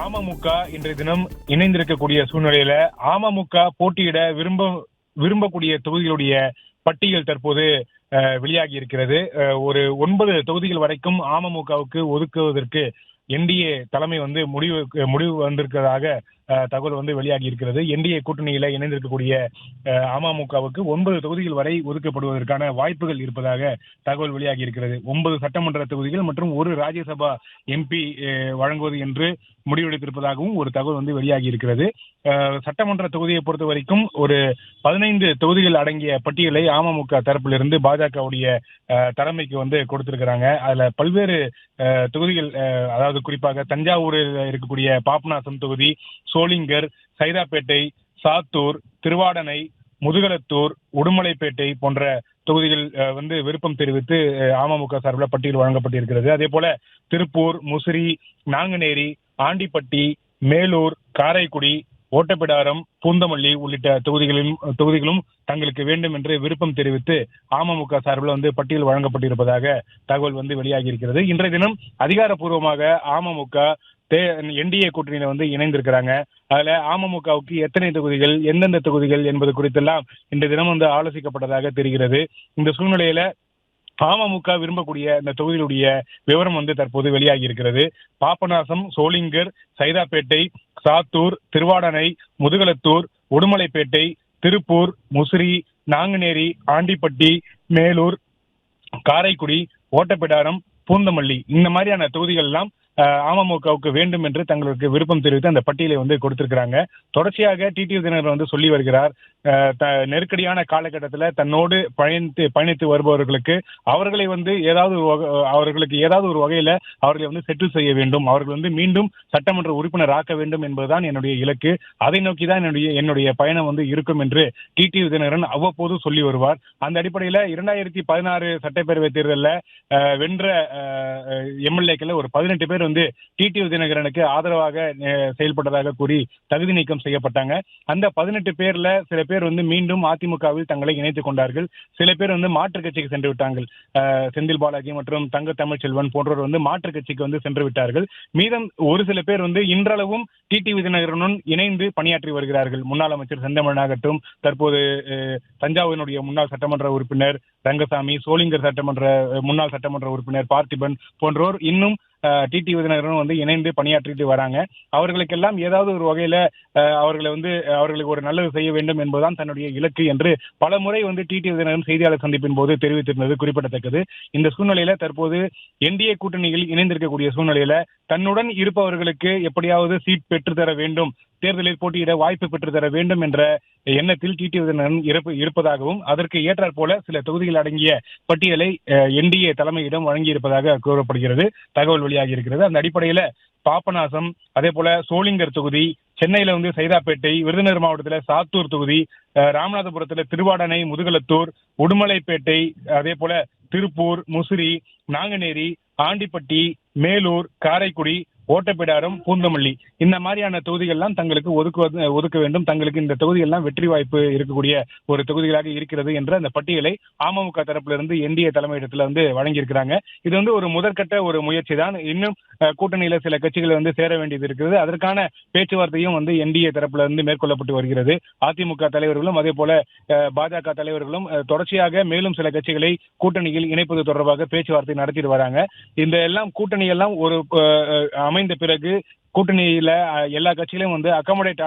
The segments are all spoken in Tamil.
அமமுக இன்றைய தினம் இணைந்திருக்கக்கூடிய சூழ்நிலையில அமமுக போட்டியிட விரும்பக்கூடிய தொகுதிகளுடைய பட்டியல் தற்போது வெளியாகி இருக்கிறது. ஒரு 9 தொகுதிகள் வரைக்கும் அமமுகவுக்கு ஒதுக்குவதற்கு என்டிஏ தலைமை முடிவு வந்திருக்கிறதாக தகவல் வெளியாகி இருக்கிறது. என்டிஏ கூட்டணியில இணைந்திருக்கக்கூடிய அமமுகவுக்கு 9 தொகுதிகள் வரை ஒதுக்கப்படுவதற்கான வாய்ப்புகள் இருப்பதாக தகவல் வெளியாகி இருக்கிறது. 9 சட்டமன்ற தொகுதிகள் மற்றும் ஒரு ராஜ்யசபா எம்பி வழங்குவது என்று முடிவெடுத்திருப்பதாகவும் ஒரு தகவல் வெளியாகி இருக்கிறது. சட்டமன்ற தொகுதியை பொறுத்த வரைக்கும் ஒரு 15 தொகுதிகள் அடங்கிய பட்டியலை அமமுக தரப்பிலிருந்து பாஜகவுடைய தலைமைக்கு கொடுத்திருக்கிறாங்க. அதுல பல்வேறு தொகுதிகள், அதாவது குறிப்பாக தஞ்சாவூரில் இருக்கக்கூடிய பாபநாசம் தொகுதி, சோளிங்கர், சைதாப்பேட்டை, சாத்தூர், திருவாடனை, முதுகலத்தூர், உடுமலைப்பேட்டை போன்ற தொகுதிகள் விருப்பம் தெரிவித்து அமமுக சார்பில் பட்டியல் வழங்கப்பட்டிருக்கிறது. அதே போல திருப்பூர், முசிறி, நாங்குநேரி, ஆண்டிப்பட்டி, மேலூர், காரைக்குடி, ஓட்டப்பிடாரம், பூந்தமல்லி உள்ளிட்ட தொகுதிகளும் தங்களுக்கு வேண்டும் என்று விருப்பம் தெரிவித்து அமமுக சார்பில் பட்டியல் வழங்கப்பட்டிருப்பதாக தகவல் வெளியாகி இருக்கிறது. இன்றைய தினம் அதிகாரப்பூர்வமாக அமமுக என்டிஏ கூட்டணியில இணைந்திருக்கிறாங்க. அதுல அமமுகவுக்கு எத்தனை தொகுதிகள், எந்தெந்த தொகுதிகள் என்பது குறித்தெல்லாம் இன்றைய தினம் ஆலோசிக்கப்பட்டதாக தெரிகிறது. இந்த சூழ்நிலையில அமமுக விரும்பக்கூடிய இந்த தொகுதிகளுடைய விவரம் தற்போது வெளியாகி இருக்கிறது. பாபநாசம், சோளிங்கர், சைதாப்பேட்டை, சாத்தூர், திருவாடனை, முதுகலத்தூர், உடுமலைப்பேட்டை, திருப்பூர், முசிறி, நாங்குநேரி, ஆண்டிப்பட்டி, மேலூர், காரைக்குடி, ஓட்டப்பிடாரம், பூந்தமல்லி இந்த மாதிரியான தொகுதிகள் எல்லாம் அமமுகவுக்கு வேண்டும் என்று தங்களுக்கு விருப்பம் தெரிவித்து அந்த பட்டியலை கொடுத்திருக்கிறாங்க. தொடர்ச்சியாக டிடிவி தினகரன் சொல்லி வருகிறார், நெருக்கடியான காலகட்டத்தில் தன்னோடு பயணித்து வருபவர்களுக்கு அவர்களை அவர்களுக்கு ஏதாவது ஒரு வகையில அவர்களை செட்டில் செய்ய வேண்டும், அவர்கள் மீண்டும் சட்டமன்ற உறுப்பினர் ஆக்க வேண்டும் என்பதுதான் என்னுடைய இலக்கு. அதை நோக்கிதான் என்னுடைய பயணம் இருக்கும் என்று டிடிவி தினகரன் அவ்வப்போது சொல்லி வருவார். அந்த அடிப்படையில் 2016 சட்டப்பேரவை தேர்தலில் வென்ற எம்எல்ஏக்கள் ஒரு 18 பேர் டிடிவி தினகரனுக்கு ஆதரவாக செயல்பட்டதாக கூறி தகுதி நீக்கம் செய்யப்பட்டாங்க. அந்த 18 பேர்ல சில பேர் மீண்டும் அதிமுகவில் தங்களை இணைத்துக் கொண்டார்கள். சில பேர் மாற்றுக் கட்சிக்கு சென்று விட்டார்கள். செந்தில் பாலாஜி மற்றும் தங்க தமிழ்ச்செல்வன் போன்றோர் மாற்றுக் கட்சிக்கு சென்று விட்டார்கள். மீதம் ஒரு சில பேர் இன்றளவும் டிடிவி தினகரனுடன் இணைந்து பணியாற்றி வருகிறார்கள். முன்னாள் அமைச்சர் செந்தமிழனாகட்டும், தற்போது தஞ்சாவூரினுடைய முன்னாள் சட்டமன்ற உறுப்பினர் ரங்கசாமி, சோளிங்கர் முன்னாள் சட்டமன்ற உறுப்பினர் பார்த்திபன் போன்றோர் இன்னும் டிடிவி தினகரன் இணைந்து பணியாற்றிட்டு வராங்க. அவர்களுக்கெல்லாம் ஏதாவது ஒரு வகையில அவர்களுக்கு ஒரு நல்லது செய்ய வேண்டும் என்பதுதான் தன்னுடைய இலக்கு என்று பல முறை டிடிவி தினகரன் செய்தியாளர் சந்திப்பின் போது தெரிவித்திருந்தது குறிப்பிடத்தக்கது. இந்த சூழ்நிலையில தற்போது என்டிஏ கூட்டணியில் இணைந்திருக்கக்கூடிய சூழ்நிலையில தன்னுடன் இருப்பவர்களுக்கு எப்படியாவது சீட் பெற்றுத்தர வேண்டும், தேர்தலில் போட்டியிட வாய்ப்பு பெற்றுத்தர வேண்டும் என்ற எண்ணத்தில் டிடிவி தினகரன் இருப்பதாகவும் அதற்கு ஏற்றாற் போல சில தொகுதிகள் அடங்கிய பட்டியலை என்டிஏ தலைமையிடம் வழங்கியிருப்பதாக கூறப்படுகிறது, தகவல் வெளியாகி இருக்கிறது. அந்த அடிப்படையில பாபநாசம், அதே போல சோளிங்கர் தொகுதி, சென்னையில சைதாப்பேட்டை, விருதுநகர் மாவட்டத்தில் சாத்தூர் தொகுதி, ராமநாதபுரத்தில் திருவாடனை, முதுகலத்தூர், உடுமலைப்பேட்டை, அதே போல திருப்பூர், முசிறி, நாங்குநேரி, ஆண்டிப்பட்டி, மேலூர், காரைக்குடி, ஓட்டப்பிடாரம், பூந்தமல்லி இந்த மாதிரியான தொகுதிகள்லாம் தங்களுக்கு ஒதுக்க வேண்டும், தங்களுக்கு இந்த தொகுதிகள்லாம் வெற்றி வாய்ப்பு இருக்கக்கூடிய ஒரு தொகுதிகளாக இருக்கிறது என்ற அந்த பட்டியலை அமமுக தரப்பிலிருந்து என்டிஏ தலைமையிடத்துல வழங்கியிருக்கிறாங்க. இது ஒரு முதற்கட்ட ஒரு முயற்சி தான். இன்னும் கூட்டணியில சில கட்சிகள் சேர வேண்டியது இருக்கிறது. அதற்கான பேச்சுவார்த்தையும் என்டிஏ தரப்புல மேற்கொள்ளப்பட்டு வருகிறது. அதிமுக தலைவர்களும் அதே போல பாஜக தலைவர்களும் தொடர்ச்சியாக மேலும் சில கட்சிகளை கூட்டணியில் இணைப்பது தொடர்பாக பேச்சுவார்த்தை நடத்திட்டு வராங்க. இந்த எல்லாம் கூட்டணி எல்லாம் ஒரு அமைந்த பிறகு கூட்டணியில எல்லா கட்சிகளையும் அகாமடேட்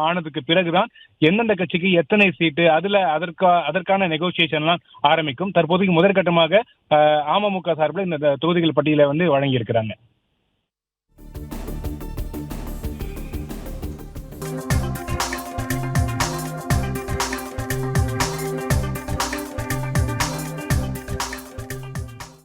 ஆனதுக்கு பிறகுதான் எந்தெந்த கட்சிக்கு எத்தனை சீட்டு அதற்கான நெகோசியேஷன் எல்லாம் ஆரம்பிக்கும். தற்போதைக்கு முதற்கட்டமாக அமமுக சார்பில் இந்த தொகுதிகள் பட்டியலை வழங்கி இருக்கிறாங்க.